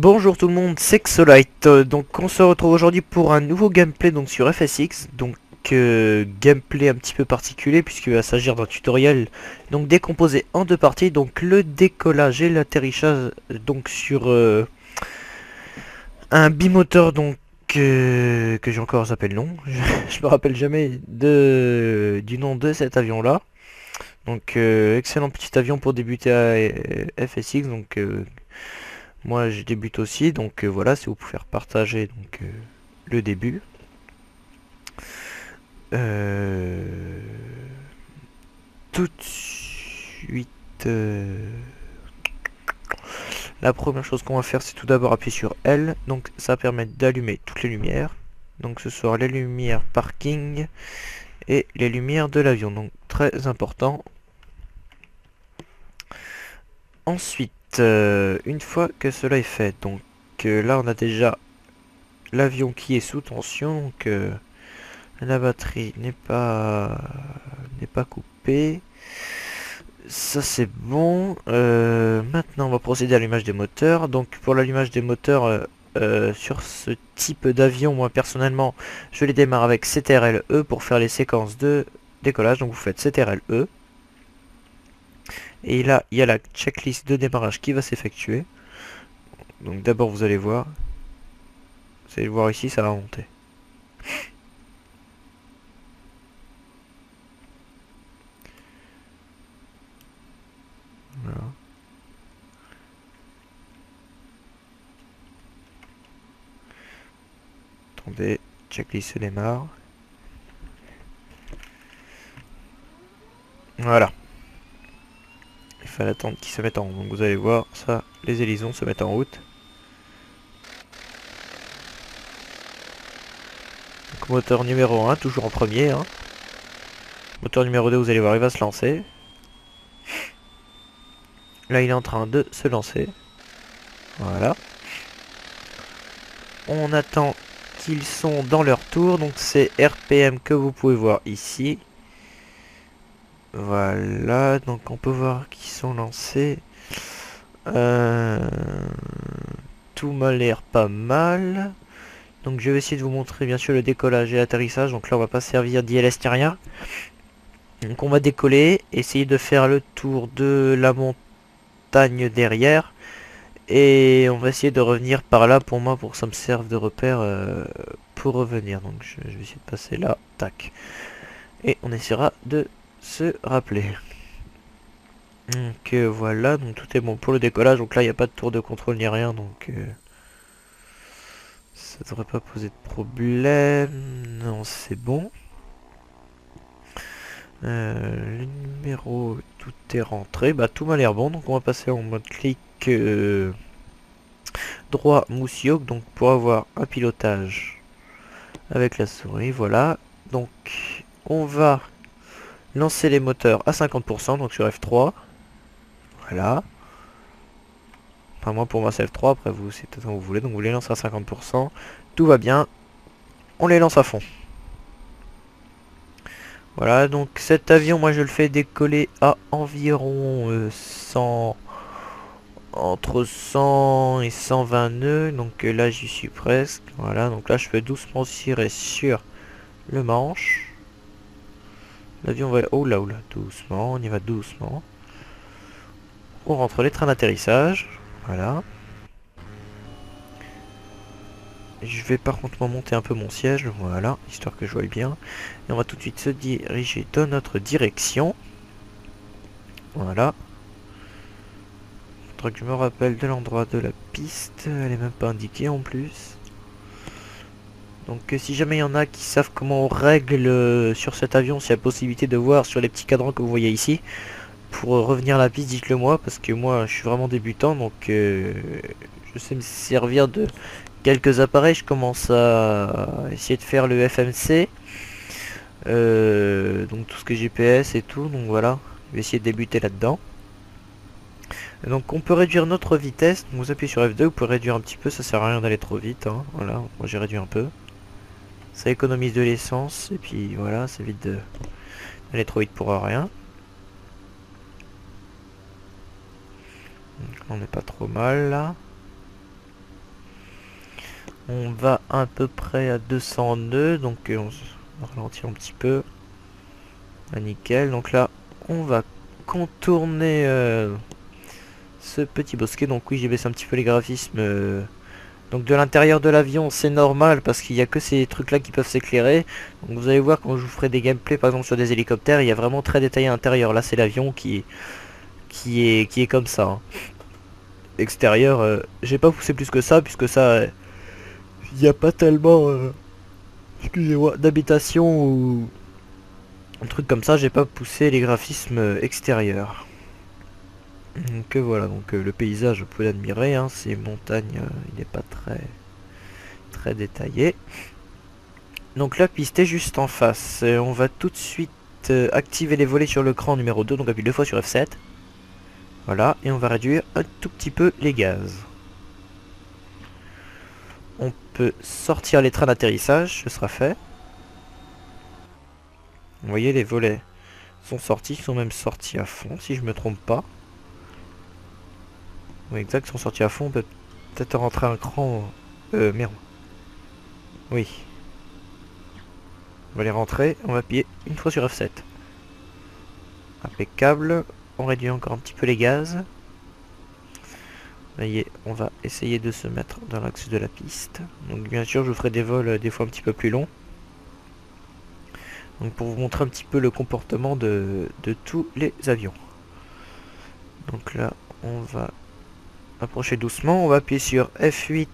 Bonjour tout le monde, c'est Xolite. Donc on se retrouve aujourd'hui pour un nouveau gameplay donc sur FSX. Donc gameplay un petit peu particulier puisqu'il va s'agir d'un tutoriel donc décomposé en deux parties. Donc le décollage et l'atterrissage donc sur un bimoteur donc que j'ai encore zappé le nom. Je me rappelle jamais du nom de cet avion là. Donc excellent petit avion pour débuter à FSX. Donc moi je débute aussi, donc voilà, si vous pouvez partager donc le début. Euh, Tout de suite, la première chose qu'on va faire, c'est tout d'abord appuyer sur L. Donc ça permet d'allumer toutes les lumières. Donc ce soir les lumières parking et les lumières de l'avion. Donc très important. Ensuite, une fois que cela est fait, donc là on a déjà l'avion qui est sous tension. Donc la batterie n'est pas coupée. Ça c'est bon. Maintenant on va procéder à l'allumage des moteurs. Donc pour l'allumage des moteurs sur ce type d'avion, moi personnellement je les démarre avec CTRL-E pour faire les séquences de décollage. Donc vous faites CTRL-E. Et là il y a la checklist de démarrage qui va s'effectuer. Donc d'abord vous allez voir. Vous allez voir ici, ça va monter. Voilà. Attendez, checklist se démarre. Voilà. Il fallait attendre qu'ils se mettent en route. Donc vous allez voir, ça, les hélisons se mettent en route. Donc moteur numéro 1, toujours en premier. Hein. Moteur numéro 2, vous allez voir, il va se lancer. Là, il est en train de se lancer. Voilà. On attend qu'ils sont dans leur tour. Donc c'est RPM que vous pouvez voir ici. Voilà, donc on peut voir qu'ils sont lancés. Tout m'a l'air pas mal. Donc je vais essayer de vous montrer bien sûr le décollage et l'atterrissage. Donc là on va pas servir d'ILS ni rien. Donc on va décoller, essayer de faire le tour de la montagne derrière. Et on va essayer de revenir par là pour moi, pour que ça me serve de repère pour revenir. Donc je vais essayer de passer là, tac. Et on essaiera de se rappeler. Donc voilà, donc tout est bon pour le décollage. Donc là il n'y a pas de tour de contrôle ni rien. Donc ça devrait pas poser de problème. Non, c'est bon. Le numéro, tout est rentré. Bah tout m'a l'air bon. Donc on va passer en mode clic droit mousse yoke. Donc pour avoir un pilotage avec la souris. Voilà. Donc on va lancer les moteurs à 50%. Donc sur F3. Voilà. Enfin moi pour moi c'est F3. Après vous c'est peut-être comme vous voulez. Donc vous les lancez à 50%. Tout va bien. On les lance à fond. Voilà, donc cet avion, moi je le fais décoller à environ 100, entre 100 et 120 nœuds. Donc là j'y suis presque. Voilà, donc là je peux doucement tirer sur le manche. L'avion va... Oh là, doucement, on y va doucement. On rentre les trains d'atterrissage. Voilà. Je vais par contre monter un peu mon siège, voilà, histoire que je voie bien. Et on va tout de suite se diriger dans notre direction. Voilà. Faudra que je me rappelle de l'endroit de la piste. Elle est même pas indiquée en plus. Donc si jamais il y en a qui savent comment on règle sur cet avion, s'il y a possibilité de voir sur les petits cadrans que vous voyez ici, pour revenir à la piste, dites-le moi, parce que moi je suis vraiment débutant, donc je sais me servir de quelques appareils. Je commence à essayer de faire le FMC, donc tout ce qui est GPS et tout, donc voilà, je vais essayer de débuter là-dedans. Donc on peut réduire notre vitesse, donc vous appuyez sur F2, vous pouvez réduire un petit peu, ça sert à rien d'aller trop vite, hein. Voilà, moi j'ai réduit un peu. Ça économise de l'essence, et puis voilà, ça évite d'aller trop vite pour rien. Donc on n'est pas trop mal là. On va à peu près à 200 nœuds, donc on va ralentir un petit peu. Ah, nickel, donc là on va contourner ce petit bosquet. Donc oui, j'ai baissé un petit peu les graphismes. Donc de l'intérieur de l'avion c'est normal parce qu'il n'y a que ces trucs là qui peuvent s'éclairer. Donc vous allez voir quand je vous ferai des gameplays par exemple sur des hélicoptères, il y a vraiment très détaillé à l'intérieur. Là c'est l'avion qui est comme ça, hein. Extérieur, j'ai pas poussé plus que ça puisque ça, il n'y a pas tellement, excusez-moi, d'habitation ou un truc comme ça. J'ai pas poussé les graphismes extérieurs. Donc voilà, donc le paysage vous pouvez l'admirer, hein, ces montagnes, il n'est pas très détaillé. Donc la piste est juste en face. On va tout de suite activer les volets sur l'écran numéro 2, donc appuie deux fois sur F7. Voilà, et on va réduire un tout petit peu les gaz. On peut sortir les trains d'atterrissage, ce sera fait. Vous voyez, les volets sont sortis, ils sont même sortis à fond, si je me trompe pas. Oui, exact, ils sont sortis à fond, on peut peut-être rentrer un cran... merde. Oui. On va les rentrer, on va appuyer une fois sur F7. Impeccable. On réduit encore un petit peu les gaz. Vous voyez, on va essayer de se mettre dans l'axe de la piste. Donc bien sûr, je vous ferai des vols des fois un petit peu plus longs. Donc pour vous montrer un petit peu le comportement de tous les avions. Donc là, on va approcher doucement. On va appuyer sur F8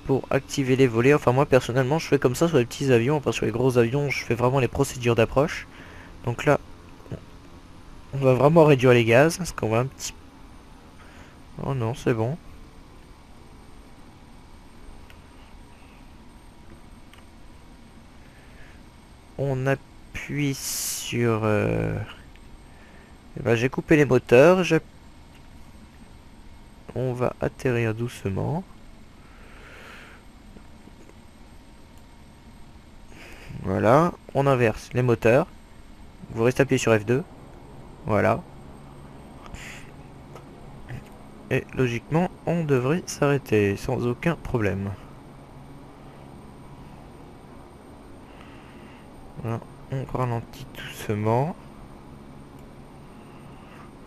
pour activer les volets. Enfin moi personnellement, je fais comme ça sur les petits avions. Pas sur les gros avions, je fais vraiment les procédures d'approche. Donc là, on va vraiment réduire les gaz. Parce qu'on va un petit... Oh non, c'est bon. On appuie sur... ben, j'ai coupé les moteurs. On va atterrir doucement. Voilà. On inverse les moteurs. Vous restez appuyé sur F2. Voilà. Et logiquement, on devrait s'arrêter sans aucun problème. Voilà. On ralentit doucement.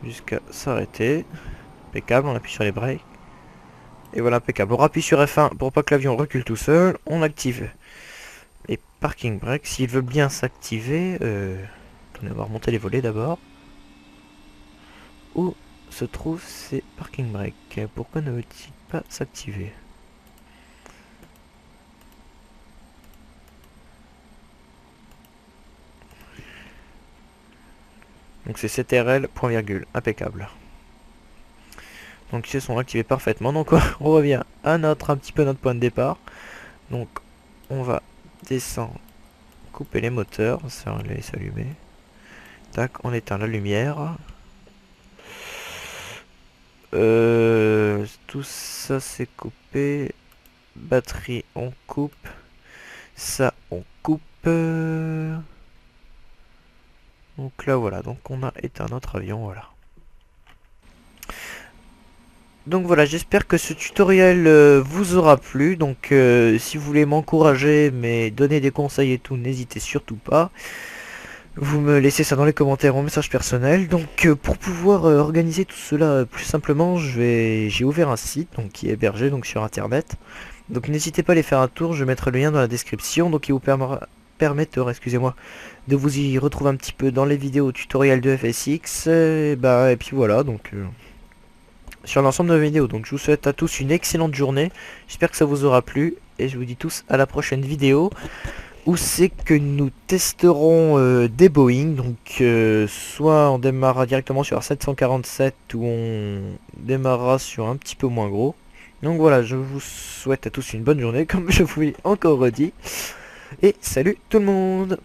Jusqu'à s'arrêter. Impeccable, on appuie sur les breaks. Et voilà, impeccable. On appuie sur F1 pour pas que l'avion recule tout seul. On active les parking brakes. S'il veut bien s'activer, attendez, on va remonter les volets d'abord. Où se trouvent ces parking brakes? Pourquoi ne veut-il pas s'activer? Donc c'est CTRL, point virgule, impeccable. Donc ils sont activés parfaitement. Donc on revient à un petit peu notre point de départ. Donc on va descendre, couper les moteurs, ça on les laisse allumer. Tac, on éteint la lumière. Tout ça c'est coupé. Batterie on coupe. Ça on coupe. Donc là voilà, donc on a éteint notre avion, voilà. Donc voilà, j'espère que ce tutoriel vous aura plu. Donc si vous voulez m'encourager, mais donner des conseils et tout, n'hésitez surtout pas. Vous me laissez ça dans les commentaires en message personnel. Donc pour pouvoir organiser tout cela plus simplement, j'ai ouvert un site donc, qui est hébergé donc, sur internet. Donc n'hésitez pas à aller faire un tour, je mettrai le lien dans la description. Donc il vous permettra, excusez-moi, de vous y retrouver un petit peu dans les vidéos tutoriels de FSX. Et puis voilà, donc... sur l'ensemble de la vidéo. Donc je vous souhaite à tous une excellente journée. J'espère que ça vous aura plu. Et je vous dis tous à la prochaine vidéo. Où c'est que nous testerons des Boeing. Donc soit on démarrera directement sur 747 ou on démarrera sur un petit peu moins gros. Donc voilà, je vous souhaite à tous une bonne journée. Comme je vous l'ai encore redit. Et salut tout le monde!